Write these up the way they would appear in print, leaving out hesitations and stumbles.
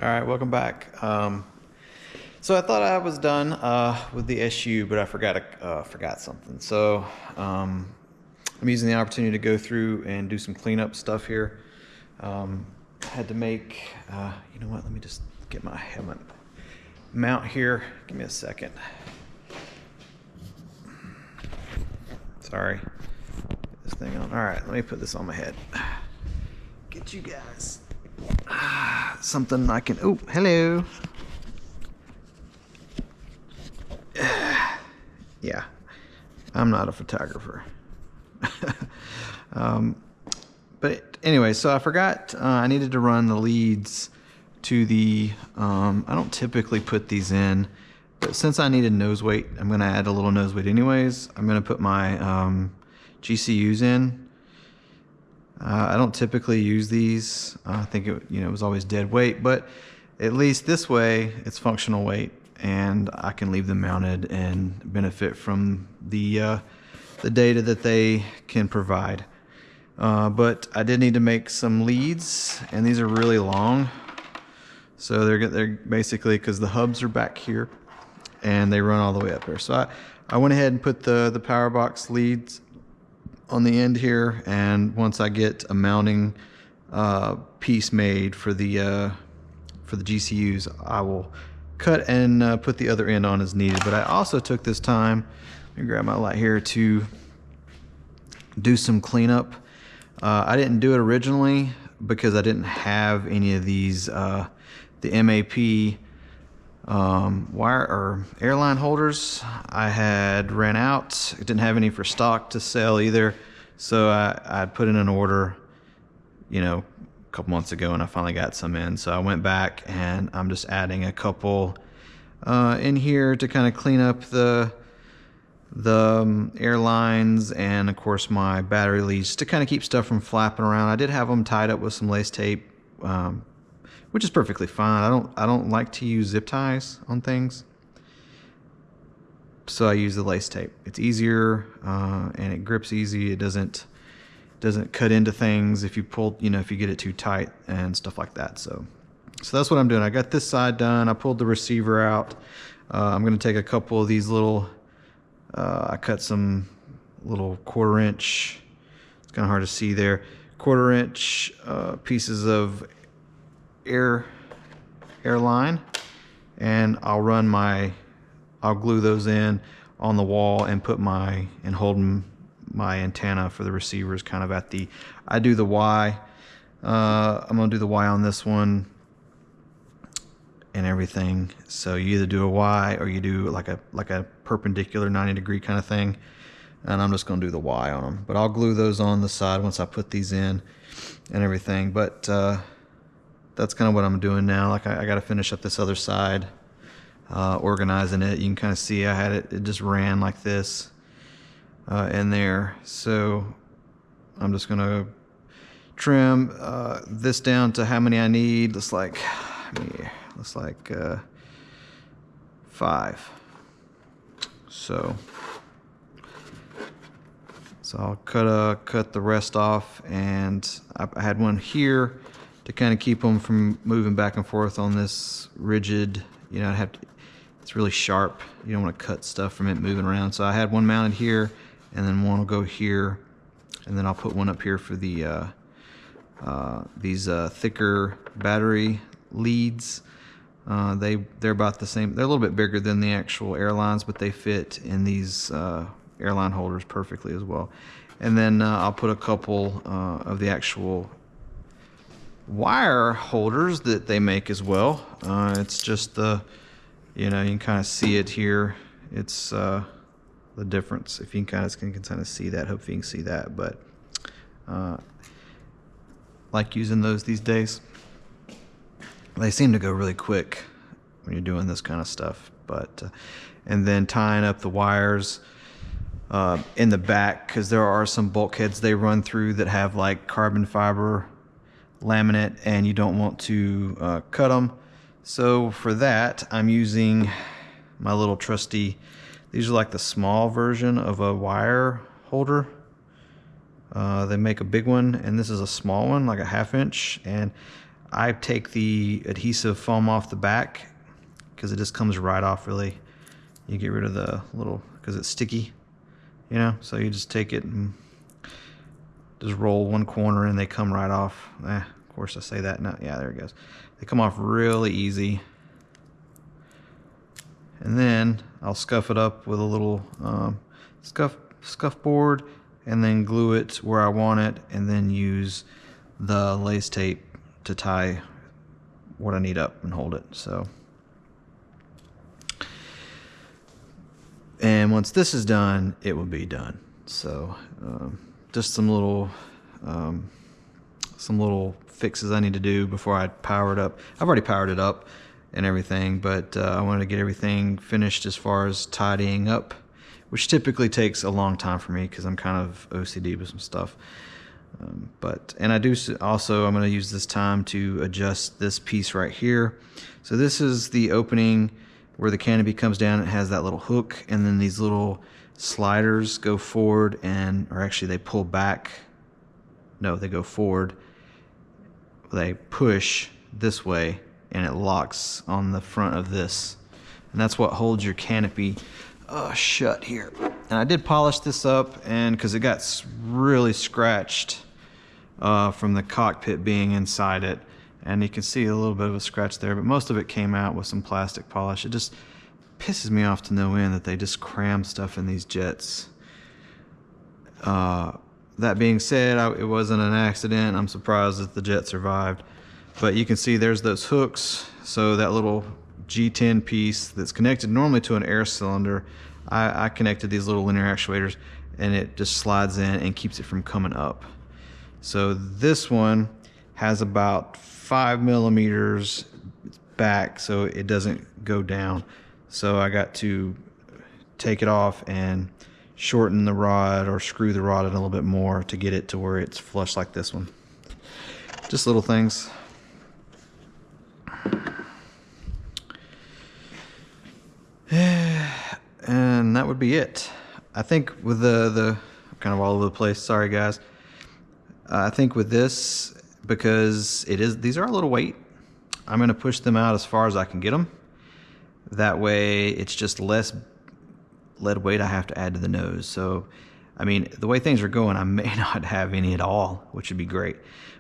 All right, welcome back. So I thought I was done with the SU, but I forgot something. So I'm using the opportunity to go through and do some cleanup stuff here. Had to make, you know what? Let me just get my helmet mount here. Give me a second. Sorry, get this thing on. All right, let me put this on my head. Get you guys something I can. Oh, hello. Yeah, I'm not a photographer. But anyway, so I forgot I needed to run the leads to the, I don't typically put these in, but since I needed nose weight, I'm going to add a little nose weight anyways. I'm going to put my GCUs in. I don't typically use these. I think it was always dead weight, but at least this way it's functional weight, and I can leave them mounted and benefit from the data that they can provide. But I did need to make some leads, and these are really long. So they're basically, because the hubs are back here and they run all the way up there. So I went ahead and put the power box leads on the end here, and once I get a mounting piece made for the GCUs, I will cut and put the other end on as needed. But I also took this time, let me grab my light here, to do some cleanup. I didn't do it originally because I didn't have any of these the MAP wire or airline holders. I had ran out. I didn't have any for stock to sell either, so I put in an order, a couple months ago, and I finally got some in. So I went back and I'm just adding a couple in here to kind of clean up the airlines, and of course my battery leads, to kind of keep stuff from flapping around. I did have them tied up with some lace tape, which is perfectly fine. I don't like to use zip ties on things, so I use the lace tape. It's easier and it grips easy. It doesn't cut into things if you pull, if you get it too tight and stuff like that. So that's what I'm doing. I got this side done. I pulled the receiver out. I'm going to take a couple of these little, I cut some little 1/4 inch, it's kind of hard to see there, 1/4 inch pieces of airline, and I'll glue those in on the wall and hold my antenna for the receivers kind of at I do the Y. I'm gonna do the Y on this one and everything. So you either do a Y or you do like a perpendicular 90-degree kind of thing, and I'm just gonna do the Y on them. But I'll glue those on the side once I put these in and everything. But that's kind of what I'm doing now. Like I got to finish up this other side, organizing it. You can kind of see I had it just ran like this in there. So I'm just gonna trim this down to how many I need. Looks like 5. So I'll cut the rest off, and I had one here to kind of keep them from moving back and forth on this rigid. It's really sharp. You don't want to cut stuff from it moving around. So I had one mounted here, and then one will go here, and then I'll put one up here for the these thicker battery leads. They're about the same. They're a little bit bigger than the actual airlines, but they fit in these airline holders perfectly as well. And then I'll put a couple of the actual wire holders that they make as well. It's just you can kind of see it here. It's the difference. If you can kind of see that, hopefully you can see that. But like using those these days. They seem to go really quick when you're doing this kind of stuff. But and then tying up the wires in the back, because there are some bulkheads they run through that have like carbon fiber laminate, and you don't want to cut them. So for that, I'm using my little trusty, these are like the small version of a wire holder. They make a big one, and this is a small one, like a 1/2 inch, and I take the adhesive foam off the back because it just comes right off really. You get rid of the little, because it's sticky, you know, so you just take it and just roll one corner and they come right off. Of course I say that, yeah, there it goes. They come off really easy. And then I'll scuff it up with a little scuff board and then glue it where I want it, and then use the lace tape to tie what I need up and hold it. So, and once this is done, it will be done. So just some little fixes I need to do before I power it up. I've already powered it up and everything, but I wanted to get everything finished as far as tidying up, which typically takes a long time for me because I'm kind of OCD with some stuff. And I do also, I'm going to use this time to adjust this piece right here. So this is the opening where the canopy comes down. It has that little hook, and then these little sliders go forward or actually they pull back. No, they go forward. They push this way and it locks on the front of this. And that's what holds your canopy shut here. And I did polish this up, and because it got really scratched from the cockpit being inside it, and you can see a little bit of a scratch there, but most of it came out with some plastic polish. It just pisses me off to no end that they just cram stuff in these jets. That being said, it wasn't an accident. I'm surprised that the jet survived. But you can see there's those hooks. So that little G10 piece that's connected normally to an air cylinder, I connected these little linear actuators, and it just slides in and keeps it from coming up. So this one has about 5 millimeters back so it doesn't go down. So I got to take it off and shorten the rod or screw the rod in a little bit more to get it to where it's flush like this one. Just little things. And that would be it. I think with the kind of all over the place, sorry guys. I think with this, because these are a little weight, I'm going to push them out as far as I can get them. That way it's just less lead weight I have to add to the nose. So, I mean, the way things are going, I may not have any at all, which would be great.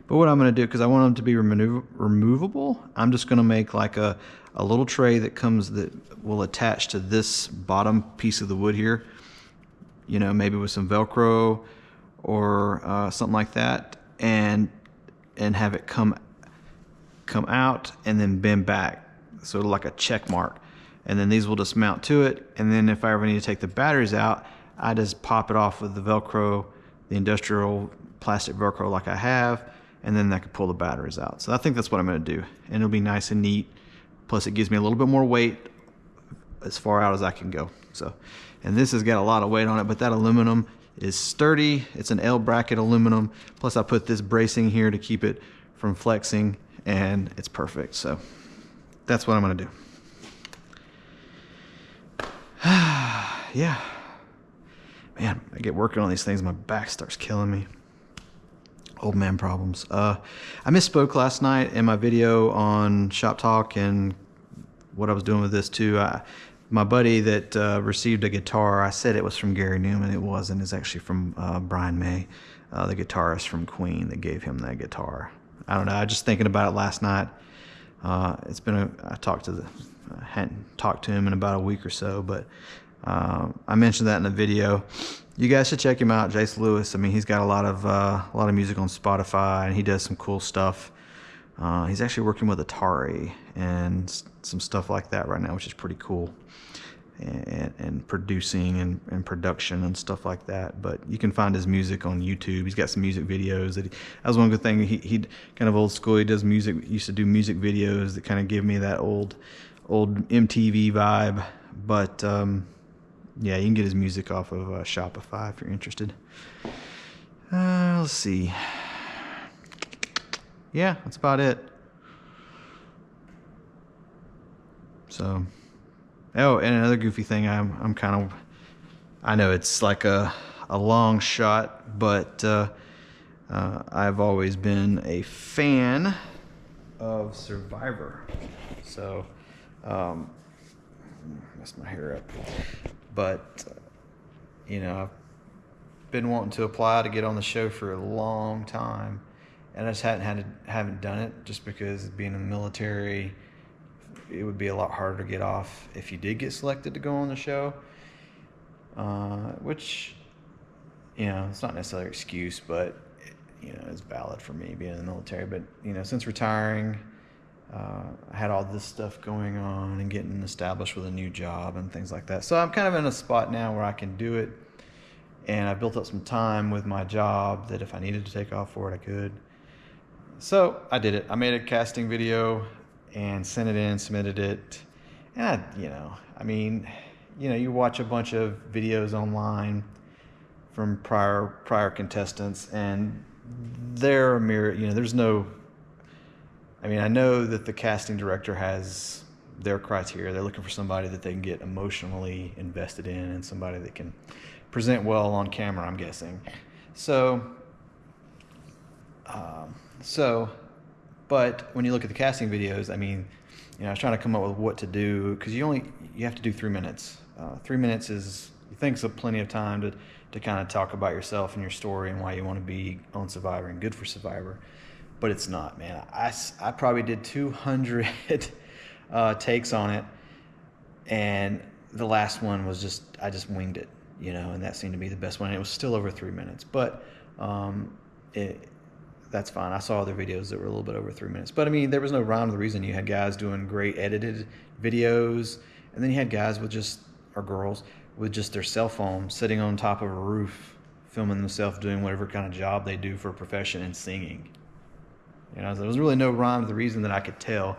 But what I'm going to do, because I want them to be removable, I'm just going to make like a little tray that will attach to this bottom piece of the wood here. You know, maybe with some Velcro or something like that, and have it come out and then bend back, so like a check mark. And then these will just mount to it, and then if I ever need to take the batteries out, I just pop it off with the Velcro, the industrial plastic Velcro like I have, and then I can pull the batteries out. So I think that's what I'm going to do, and it'll be nice and neat. Plus it gives me a little bit more weight as far out as I can go. So, and this has got a lot of weight on it, but that aluminum is sturdy. It's an L bracket aluminum. Plus I put this bracing here to keep it from flexing, and it's perfect. So that's what I'm going to do. Yeah. Man, I get working on these things, my back starts killing me. Old man problems. I misspoke last night in my video on Shop Talk and what I was doing with this too. My buddy that received a guitar, I said it was from Gary Newman. It wasn't. It's actually from Brian May, the guitarist from Queen, that gave him that guitar. I don't know. I was just thinking about it last night. I hadn't talked to him in about a week or so, but I mentioned that in the video. You guys should check him out, Jace Lewis. I mean, he's got a lot of music on Spotify, and he does some cool stuff. He's actually working with Atari and some stuff like that right now, which is pretty cool. And producing and production and stuff like that. But you can find his music on YouTube. He's got some music videos that was one good thing. He kind of old school. He does music. Used to do music videos that kind of give me that old MTV vibe. But yeah, you can get his music off of Shopify if you're interested. Let's see. Yeah, that's about it. So, oh, and another goofy thing, I'm kind of, I know it's like a long shot, but I've always been a fan of Survivor. So, messed my hair up. But, I've been wanting to apply to get on the show for a long time. And I just haven't done it just because being in the military, it would be a lot harder to get off if you did get selected to go on the show. Which, it's not necessarily an excuse, but, it's valid for me being in the military. But, since retiring, I had all this stuff going on and getting established with a new job and things like that. So I'm kind of in a spot now where I can do it. And I built up some time with my job that if I needed to take off for it, I could. So I did it. I made a casting video and sent it in, submitted it. And you watch a bunch of videos online from prior contestants, and they're a mirror. There's no. I know that the casting director has their criteria. They're looking for somebody that they can get emotionally invested in, and somebody that can present well on camera, I'm guessing. But when you look at the casting videos, I was trying to come up with what to do, because you have to do 3 minutes. 3 minutes is, you think, so plenty of time to kind of talk about yourself and your story and why you want to be on Survivor and good for Survivor. But it's not, man. I probably did 200 takes on it, and the last one was I just winged it, and that seemed to be the best one. And it was still over 3 minutes, but that's fine. I saw other videos that were a little bit over 3 minutes. But there was no rhyme or reason. You had guys doing great edited videos, and then you had guys or girls with just their cell phone sitting on top of a roof, filming themselves doing whatever kind of job they do for a profession and singing. There was really no rhyme or the reason that I could tell,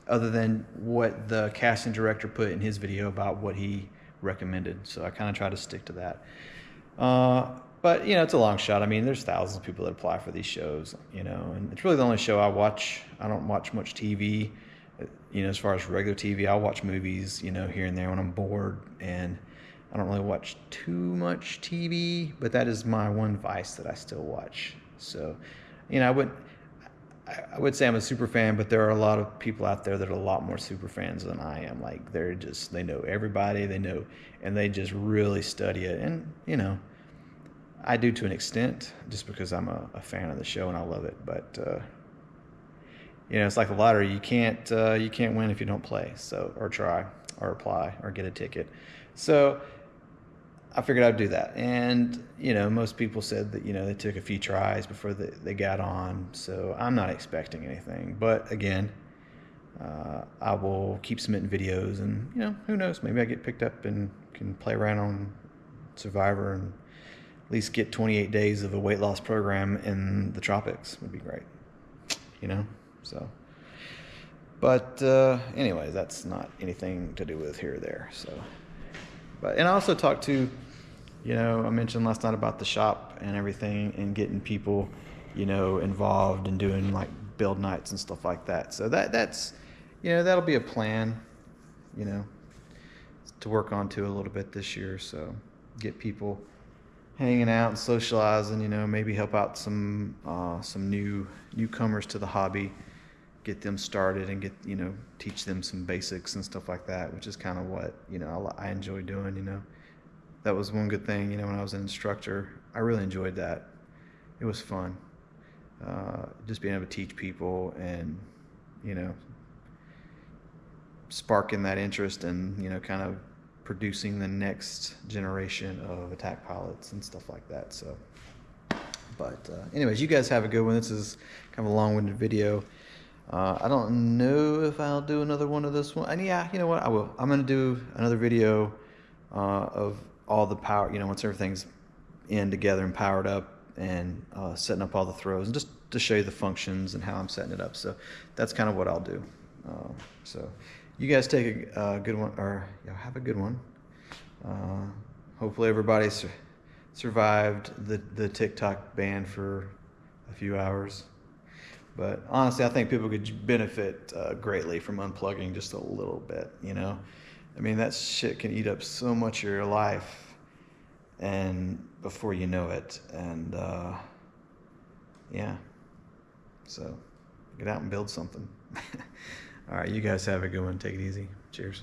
other than what the casting director put in his video about what he recommended. So I kind of try to stick to that. But, it's a long shot. There's thousands of people that apply for these shows, and it's really the only show I watch. I don't watch much TV, as far as regular TV. I'll watch movies, here and there when I'm bored, and I don't really watch too much TV, but that is my one vice that I still watch. So, I would say I'm a super fan, but there are a lot of people out there that are a lot more super fans than I am. Like, they know everybody, and they just really study it. And, I do to an extent, just because I'm a fan of the show and I love it. But, it's like the lottery. You can't win if you don't play, or try, or apply, or get a ticket. So I figured I'd do that. And, most people said that, they took a few tries before they got on. So I'm not expecting anything. But again, I will keep submitting videos, and, who knows, maybe I get picked up and can play around on Survivor and at least get 28 days of a weight loss program in the tropics. Would be great, so. But anyway, that's not anything to do with here or there. So, and I also talked to, I mentioned last night about the shop and everything, and getting people, involved and doing like build nights and stuff like that. So that's, that'll be a plan, to work on to a little bit this year. So get people hanging out and socializing, maybe help out some newcomers to the hobby, get them started and teach them some basics and stuff like that, which is kind of what, I enjoy doing, That was one good thing, when I was an instructor. I really enjoyed that. It was fun. Just being able to teach people and, sparking that interest and, kind of producing the next generation of attack pilots and stuff like that. So, but anyways, you guys have a good one. This is kind of a long-winded video. I don't know if I'll do another one of this one. And yeah, you know what? I will. I'm going to do another video of all the power, once everything's in together and powered up, and setting up all the throws, and just to show you the functions and how I'm setting it up. So that's kind of what I'll do. So you guys take a good one, or have a good one. Hopefully everybody survived the TikTok ban for a few hours. But honestly, I think people could benefit greatly from unplugging just a little bit, that shit can eat up so much of your life, and before you know it. And yeah, so get out and build something. All right, you guys have a good one. Take it easy. Cheers.